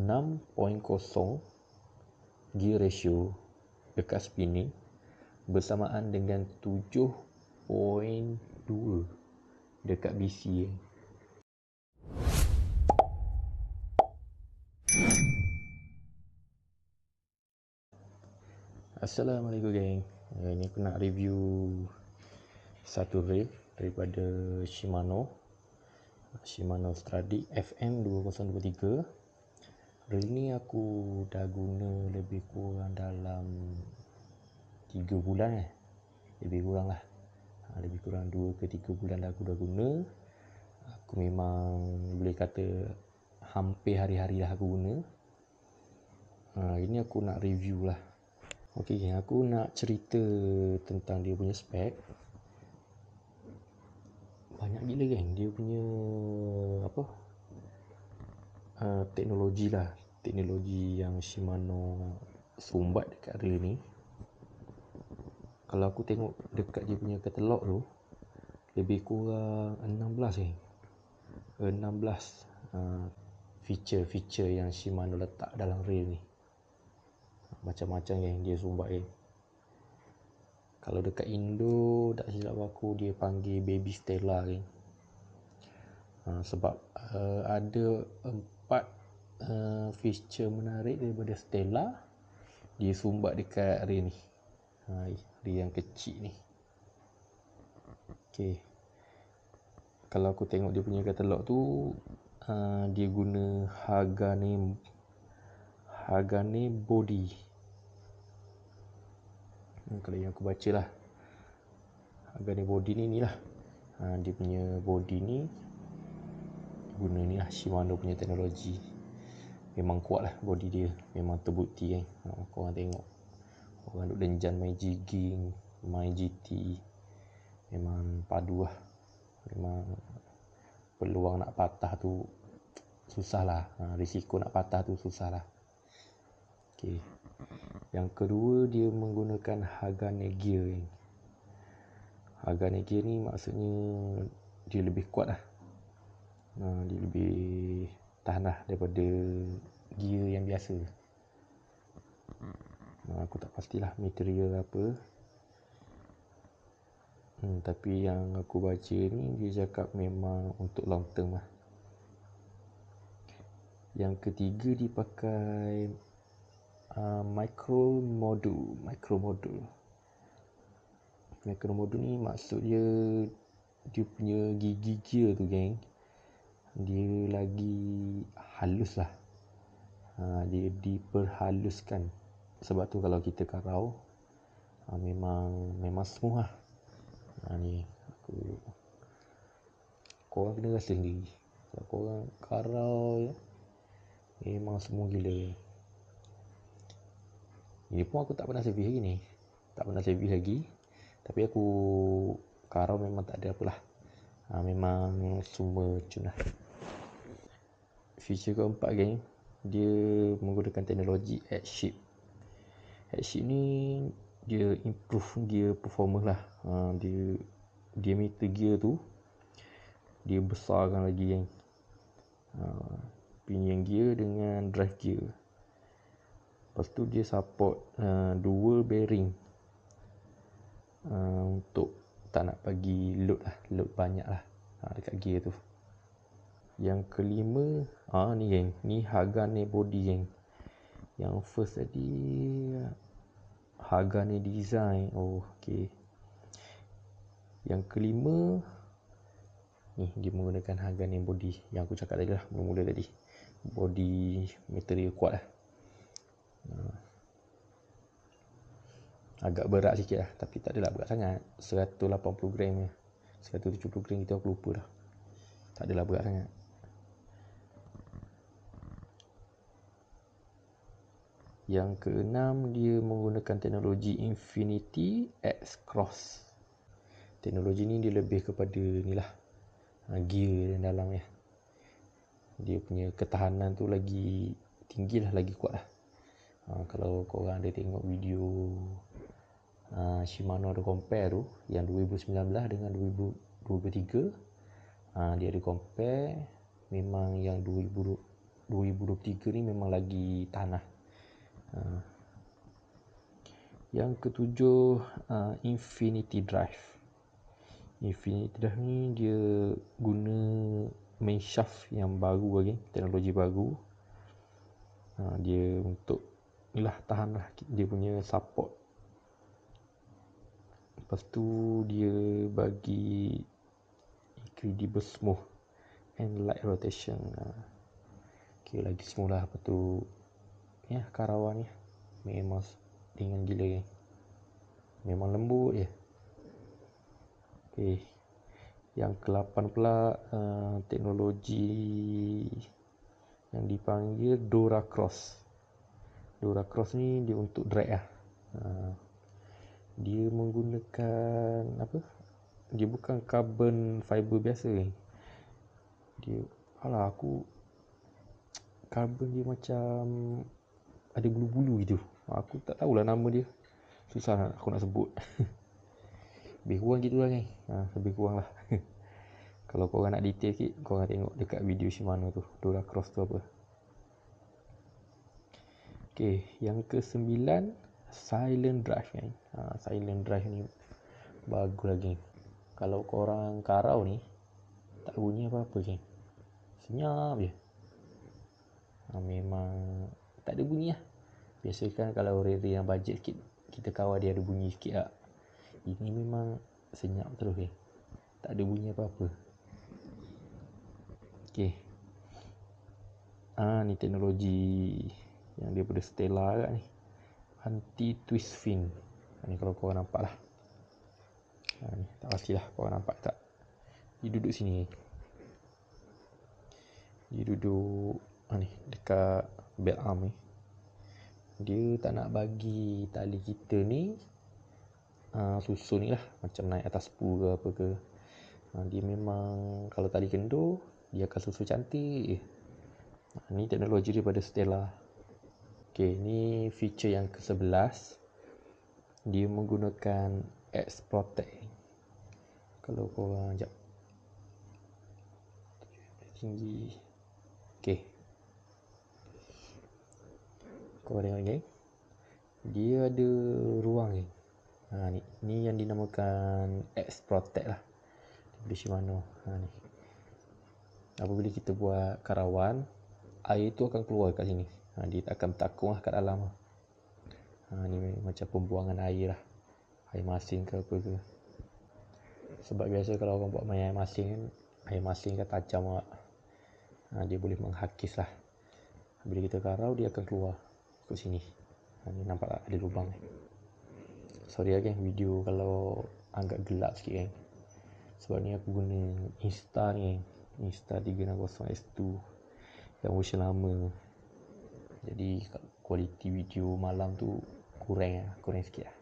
6.0 gear ratio dekat spinning bersamaan dengan 7.2 dekat BC. Assalamualaikum geng. Ini aku nak review satu rail daripada Shimano Stradic FM2023. Rail ni aku dah guna lebih kurang dalam 3 bulan lebih kurang lah. Lebih kurang 2 ke 3 bulan dah aku dah guna. Aku memang boleh kata hampir hari-hari lah aku guna. Ini aku nak review lah. Okey, aku nak cerita tentang dia punya spek. Banyak gila geng dia punya teknologi lah. Teknologi yang Shimano sumbat dekat rail ni. Kalau aku tengok dekat dia punya katalog tu, lebih kurang 16 feature-feature yang Shimano letak dalam rail ni. Macam-macam yang dia sumbat Kalau dekat Indo, tak silap aku dia panggil Baby Stella sebab ada 4 feature menarik daripada Stella dia sumbat dekat rail ni. Rail yang kecil ni. Okey. Kalau aku tengok dia punya katalog tu, dia guna Hagane body. Kalau yang aku baca lah, Hagane body ni lah. Dia punya body ni guna ni lah Shimano punya teknologi. Memang kuat lah body dia. Memang terbukti korang tengok orang duk lenjan main jigging, main GT, memang padu lah. Memang peluang nak patah tu susah lah. Risiko nak patah tu susah lah. Okay. Yang kedua, dia menggunakan Hagane gear Hagane gear ni maksudnya dia lebih kuat lah. Dia lebih tahan lah daripada gear yang biasa. Aku tak pastilah material apa. Tapi yang aku baca ni dia cakap memang untuk long term lah. Yang ketiga, dipakai micro module ni maksud dia punya gigi gear tu geng, dia lagi halus lah. Dia diperhaluskan. Sebab tu kalau kita karau memang smooth lah. Ni korang kena rasa sendiri. Kalau korang karau memang smooth gila. Ini pun aku tak pernah servis lagi. Tapi aku karau memang tak ada apalah. Memang semua cun lah. Feature keempat geng, dia menggunakan teknologi Headship. Headship ni dia improve gear performance lah. Dia diameter gear tu dia besarkan lagi geng. Pinion gear dengan drive gear. Lepas tu dia support dual bearing untuk tak nak bagi load banyak lah dekat gear tu. Yang kelima, ni geng, ni Hagane body geng. Yang first tadi Hagane design. Okey. Yang kelima ni dia menggunakan Hagane body yang aku cakap tadi lah mula-mula tadi. Body material kuat lah. Agak berat sikit lah, tapi tak adalah berat sangat. 180 gram je. 170 gram itu aku lupa dah. Tak adalah berat sangat. Yang keenam, dia menggunakan teknologi Infinity X Cross. Teknologi ni dia lebih kepada ni lah, gear yang dalam ya. Dia punya ketahanan tu lagi tinggi lah, lagi kuat lah. Kalau korang ada tengok video Shimano ada compare tu yang 2019 dengan 2023, dia ada compare. Memang yang 2019 2023 ni memang lagi tahan lah. Yang ketujuh, Infinity Drive. Infinity Drive ni dia guna main shaft yang baru lagi, teknologi baru. Dia untuk inilah tahan lah dia punya support. Lepas tu dia bagi incredible smooth and light rotation. Okay, lagi smooth lah. Lepas tu ya, karawan ni memang dengan gila ni. Memang lembut je. Okay, yang ke-8 pula, teknologi yang dipanggil Dura Cross. Dura Cross ni dia untuk drag lah. Dia menggunakan apa? Dia bukan carbon fiber biasa ni. Dia aku carbon dia macam ada bulu-bulu gitu. Aku tak tahulah nama dia. Susah aku nak sebut. Lebih kurang gitulah kan. Lebih kurang lah. Kalau korang nak detail sikit, korang tengok dekat video Shimano tu, Dura Cross tu apa. Okay, yang ke-9, Silent Drive kan. Silent Drive ni bagus lagi. Kalau korang karau ni, tak bunyi apa-apa kan. Senyap je. Memang tak ada bunyi lah. Biasa kan kalau rail yang budget sikit, kita kawal dia ada bunyi sikit lah. Ini memang senyap terus kan. Tak ada bunyi apa-apa. Okay. Ni teknologi yang daripada Stella kat ni. Anti twist fin. Ni kalau korang nampak lah. Ni tak pastilah korang nampak tak. Dia duduk sini. Dia duduk ni dekat belt arm ni. Dia tak nak bagi tali kita ni susun ni lah, macam naik atas spool ke apa ke. Dia memang kalau tali kendur, dia akan susun cantik. Ni teknologi daripada Stella. Okay, ni feature yang ke-11. Dia menggunakan X Protect. Kalau korang sekejap tinggi. Okay, korang tengok ni. Dia ada ruang ni. Ni yang dinamakan X Protect lah daripada Shimano. Ni apabila kita buat karawan, air tu akan keluar kat sini. Dia tak akan bertakung lah kat dalam. Ni macam pembuangan air lah, air masin ke apa ke. Sebab biasa kalau orang buat main air masin kan tajam lah. Dia boleh menghakis lah. Bila kita karau, dia akan keluar kat sini. Ni nampak tak ada lubang ni. Sorry lah kan video kalau agak gelap sikit kan. Sebab ni aku guna Insta ni kan. Insta 360X2 yang version lama. Jadi kualiti video malam tu kurang sikit lah.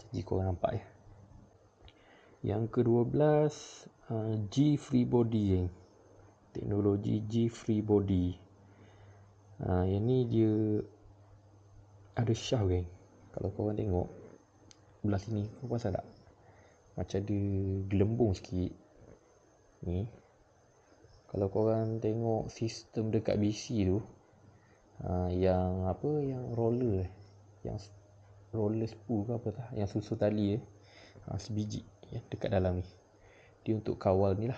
Jadi korang nampak ya. Yang ke-12, G Free Body kan. Teknologi G Free Body. Yang ni dia ada shaft kan. Kalau korang tengok belah sini, kau pasal tak? Macam ada gelembung sikit. Ni. Kalau korang tengok sistem dekat BC tu, yang apa, yang roller, yang roller spool ke apa tak, yang susun tali sebiji ya, dekat dalam ni. Dia untuk kawal ni lah.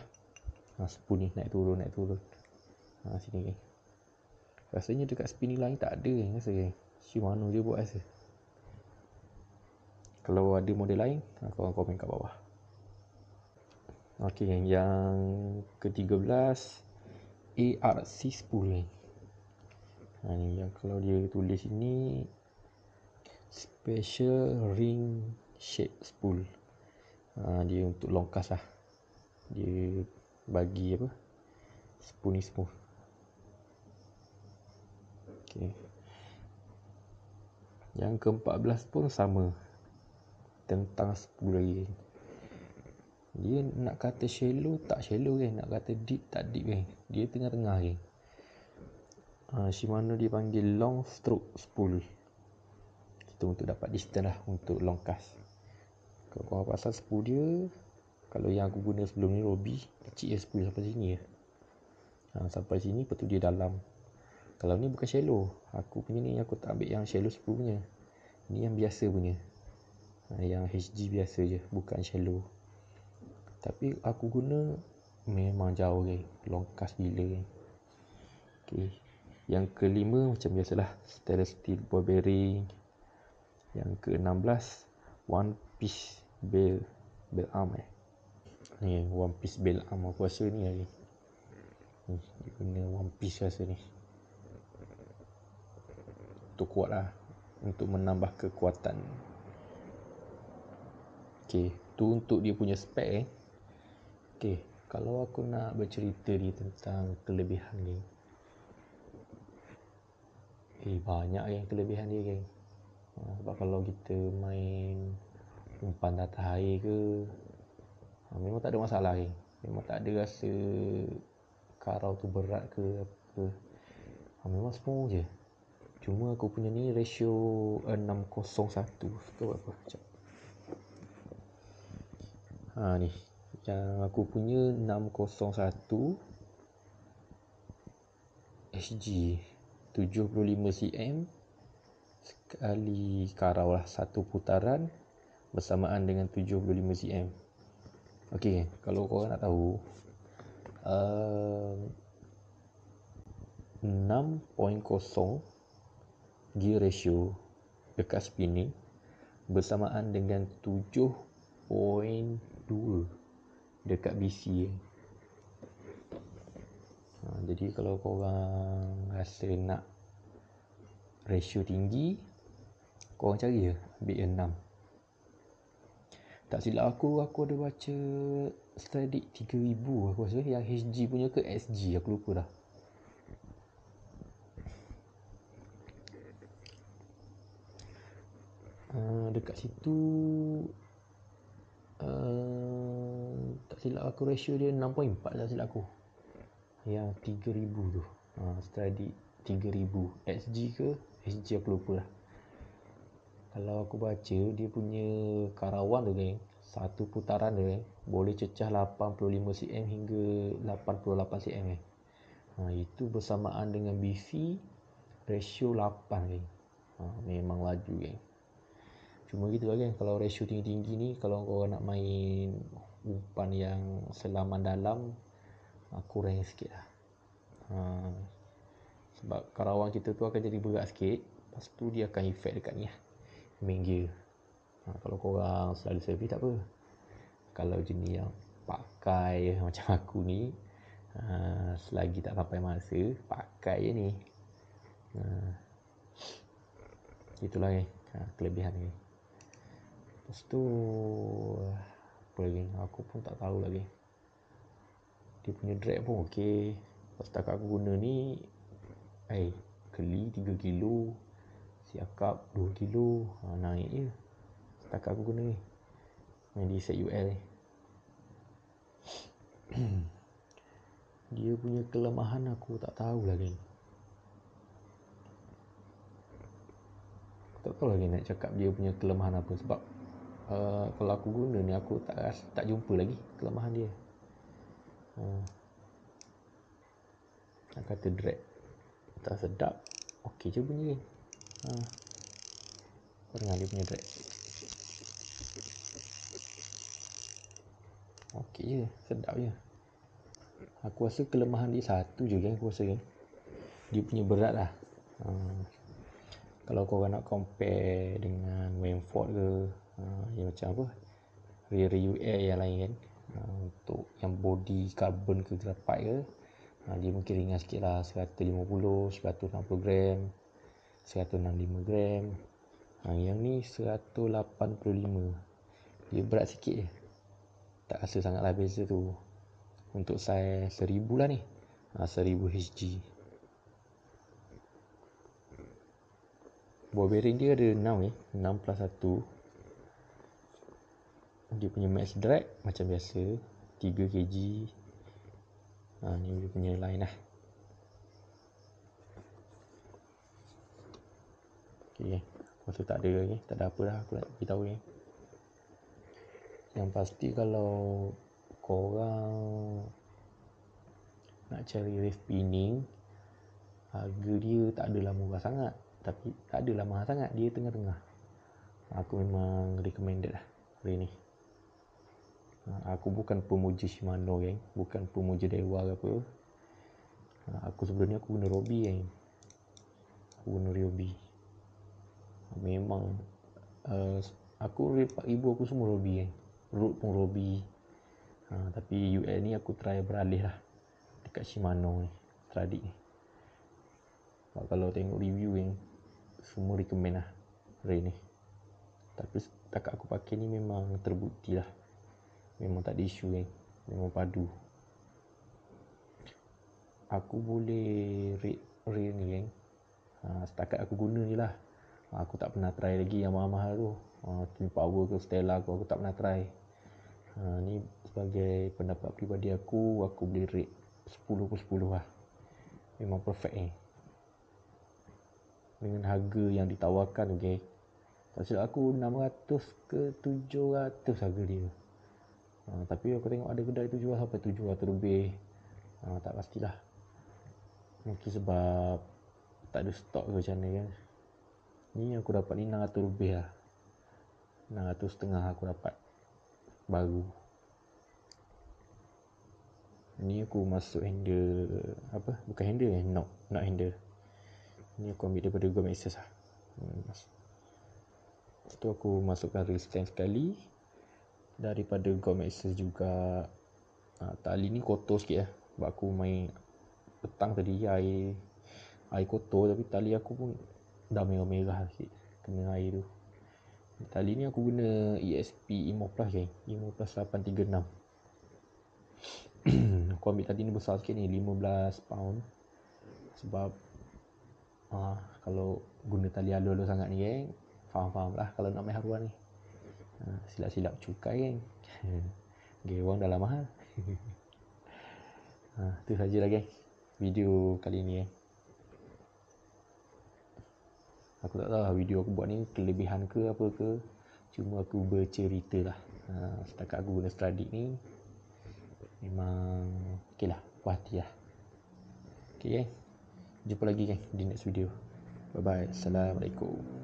Spool ni naik turun. Sini kan. Rasanya dekat Spinilla ni tak ada kan rasa kan. Shimano je buat rasa. Kalau ada model lain, korang komen kat bawah. Okey, yang ke-13, ARC spool ni. Ni yang kalau dia tulis ni Special Ring Shape Spool. Dia untuk longkas lah. Dia bagi apa, spool ni smooth. Okay. Yang ke-14 pun sama, tentang spool lagi. Dia nak kata shallow tak shallow kan, nak kata deep tak deep kan. Dia tengah-tengah kan. Shimano dia panggil long stroke spool. Itu untuk dapat distance lah, untuk longkas. Kalau korang pasal spool dia, kalau yang aku guna sebelum ni Robi, kecil je spool sampai sini je. Sampai sini, lepas tu dia dalam. Kalau ni bukan shallow. Aku punya ni aku tak ambil yang shallow 10 punya. Ni yang biasa punya. Yang HG biasa je, bukan shallow. Tapi aku guna memang jauh geng. Longkas gila geng. Okay. Yang kelima macam biasalah, stainless steel ball bearing. Yang ke-16 one piece bell arm ni one piece bell arm aku rasa ni lagi. Dia guna one piece rasa ni. Untuk kuat lah, untuk menambah kekuatan. Okay, tu untuk dia punya spek Okay, kalau aku nak bercerita dia tentang kelebihan ni, banyak yang kelebihan dia geng. Sebab kalau kita main umpan atas air ke, memang tak ada masalah geng. Memang tak ada rasa karau tu berat ke apa. Memang smooth je. Cuma aku punya ni ratio 601. Tu apa? Sekejap. Ni. Yang aku punya 601 HG 75 cm sekali karau lah, satu putaran bersamaan dengan 75 cm. Okey, kalau korang nak tahu 6.0 gear ratio dekat spinning bersamaan dengan 7.2 dekat BC. Jadi kalau korang rasa nak ratio tinggi, korang cari je, ambil yang 6. Tak silap aku ada baca Stradic 3000 aku rasa, yang HG punya ke SG aku lupa dah. Dekat situ tak silap aku ratio dia 6.4 tak silap aku. Yang 3000 tu. Stradic 3000 SG ke HG aku lupa lah. Kalau aku baca dia punya karawan tu geng, satu putaran dia boleh cecah 85 cm hingga 88 cm itu bersamaan dengan BC ratio 8 geng. Memang laju geng. Cuma gitu lah geng, kalau ratio tinggi-tinggi ni, kalau korang nak main umpan yang selaman dalam, kurang sikit lah. Sebab karawan kita tu akan jadi berat sikit, lepas tu dia akan efek dekat ni lah, main gear. Kalau korang selalu servis tak apa. Kalau jenis yang pakai macam aku ni, selagi tak sampai masa, pakai je ni. Itulah kelebihan ni. Lepas tu apa lagi, aku pun tak tahu lagi. Dia punya drag pun okey. Setakat aku guna ni, keli 3 kilo, siakap 2 kilo, naik je setakat aku guna ni, yang di set UL ni. Dia punya kelemahan aku tak tahu lagi. Aku tak tahu lagi nak cakap dia punya kelemahan apa. Sebab kalau aku guna ni, aku tak jumpa lagi kelemahan dia. Nak kata drag tak sedap, okey je bunyi ni. Kau dengar dia punya drag, okey je, sedap je. Aku rasa kelemahan dia satu je kan, aku rasa kan, dia punya berat lah. Kalau korang nak compare dengan Wingford ke, yang macam apa, rear UL yang lain kan, untuk yang body carbon ke graphite ke, dia mungkin ringan sikit lah, 150, 160 gram, 165 gram. Yang ni 185, dia berat sikit je, tak rasa sangat lah beza tu. Untuk saiz 1000 lah ni, 1000 HG. Ball bearing dia ada 6 6 plus 1. Dia punya max drag macam biasa 3 kg. Ni dia punya line lah. Okay, aku rasa tak ada lagi, tak ada apa dah aku nak beritahu ni. Yang pasti kalau korang nak cari reef spinning, Harga dia tak adalah murah sangat, tapi tak adalah mahal sangat, dia tengah-tengah. Aku memang recommended lah hari ni. Aku bukan pemuja Shimano kan, bukan pemuja Dewa ke apa. Aku sebelum ni aku guna Robi kan. Aku guna Robi. Memang aku rate 4000 aku semua Robi kan. Root pun Robi. Tapi UL ni aku try beralih lah dekat Shimano ni, Stradic ni. Kalau tengok review kan, semua recommend lah hari ni. Tapi setakat aku pakai ni memang terbukti lah, memang tak ada isu kan, memang padu. Aku boleh rate rail ni kan, setakat aku guna je lah. Aku tak pernah try lagi yang mahal-mahal tu. Twin Power ke Stella aku tak pernah try. Ni sebagai pendapat peribadi aku boleh rate 10/10 lah. Memang perfect ni. Dengan harga yang ditawarkan, okay, tak silap aku 600 ke 700 harga dia. Tapi aku tengok ada kedai tu jual sampai 700 lebih. Tak pastilah. Mungkin sebab tak ada stok ke macam mana kan. Ni aku dapat ni 600 lebih lah. 600.5 aku dapat baru. Ni aku masuk handle apa? Bukan handle kan? Not handle. Ni aku ambil daripada Go Maxxis lah. Lepas tu aku masukkan rail stand sekali daripada Go Maxxis juga. Tali ni kotor sikit lah, sebab aku main petang tadi, air kotor, tapi tali aku pun dah merah-merah sikit kena air tu. Tali ni aku guna ESP Emo Plus kan, Emo Plus 836. Aku ambil tali ni besar sikit ni, 15 pound. Sebab kalau guna tali halus-halus sangat ni kan, faham-faham lah kalau nak main haruan ni. Silap-silap cukai kan. Gewang dah lah mahal. Tu sajalah guys video kali ni Aku tak tahu lah video aku buat ni kelebihan ke apa ke, cuma aku bercerita lah. Setakat aku guna Stradic ni memang ok lah, puas hati lah. Ok guys, jumpa lagi guys di next video. Bye bye, Assalamualaikum.